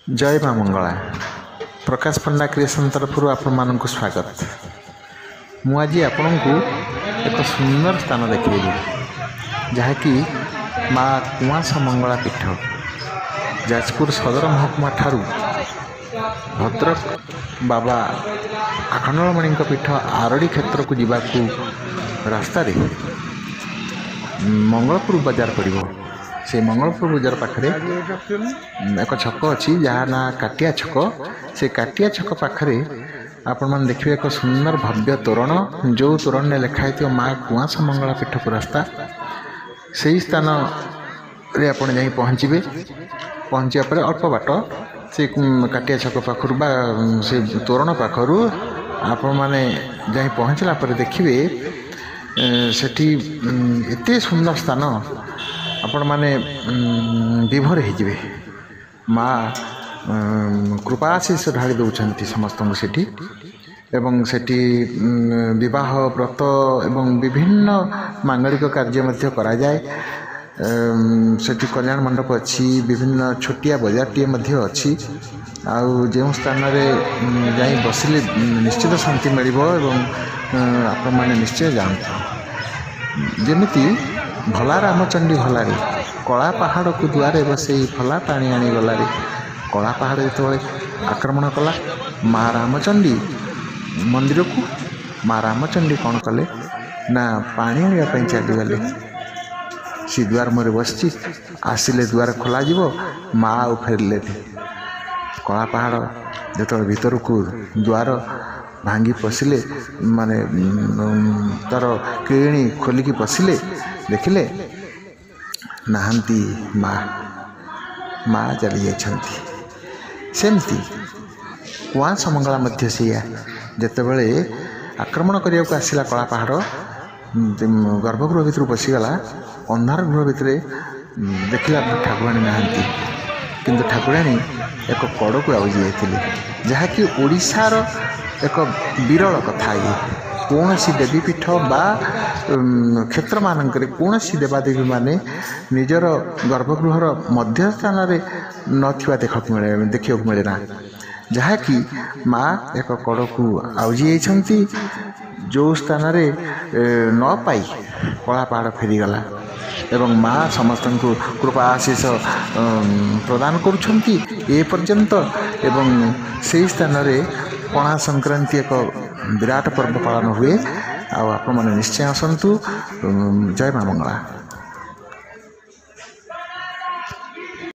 जय माँ मंगला प्रकाश पंडा क्रिएशन तरफ आपण स्वागत। मु आज आपण को एक सुंदर स्थान देखिए जहाँकि माँ कुआसा मंगला पीठ जाजपुर सदर महकुमा ठारू भद्रक बाबा आखंडलमणि पीठ आरड़ी क्षेत्र को जावाक रास्ता मंगलपुर बाजार पड़ो से मंगलपुर बाजार पाखरे एक छक अच्छी जहाँ ना काटिया छक से काटिया छक पाखरे आपण मैंने देखिए एक सुंदर भव्य तोरण जो तोरण में लिखाई माँ कुआसा मंगला पीठ को रास्ता से स्थान रे आपण जाई पहुँचे पहुँचा पर अल्प बाट से काटिया छक पाखर बा से तोरण पाखर आपण मैंने जाई पहुँचला पर देखिए सेठी एते सुंदर स्थान आपण माने विभोर हो माँ कृपा आशीष ढाली दौरान समस्त सेठी एवं सेठी विवाह व्रत एवं विभिन्न मांगलिक कार्य मध्य करा जाए। सेठी कल्याण मंडप अच्छी विभिन्न छोटिया बजारटीए मध्य अच्छी आउ जो स्थान जाई बसिले निश्चित शांति मिल आपण माने निश्चय जानते जमीती भला रामचंडी भलारे कला पहाड़ को दुआरे बसई भला पानी आनी गलारे कला पहाड़ जो आक्रमण कला माँ रामचंडी मंदिर को माँ रामचंडी कौन कले ना पानी आने चलीगले सी द्वार मोरे बसची आसिले द्वार खोल माँ आउ फेरले कला पहाड़ जो भीतर को द्वार भांगी पशिले माने तार किणी खोलिकी पशिले देखिले नहांती माँ माँ चली जाती सेमती कुआसा मंगला मध्य से जितेबले आक्रमण करने को आसला कला पहाड़ गर्भगृह भितर पशिगला अंधार गृह भितर देखला ठाकुराणी नहांती किंतु ठाकुराणी एक कड़ को आउजी जाइथिले जहाँकि ओडिशार एक विरल कथा ये कौन सी देवीपीठ बा क्षेत्र मानक कौन सी देवादेवी माने निजर गर्भगृहर मध्य स्थान नथिबा देखा मिले ना जहाँकि माँ एक कड़ को आउजी जाइछंती जो स्थान न पाई कला पहाड़ फेरीगला एवं माँ समस्त को कृपा आशीष प्रदान करुछंती ए पर्यंत एवं से स्थान पणा संक्रांति एक विराट पर्व पालन हुए। आप निश्चय आसतु। जय माँ मंगला।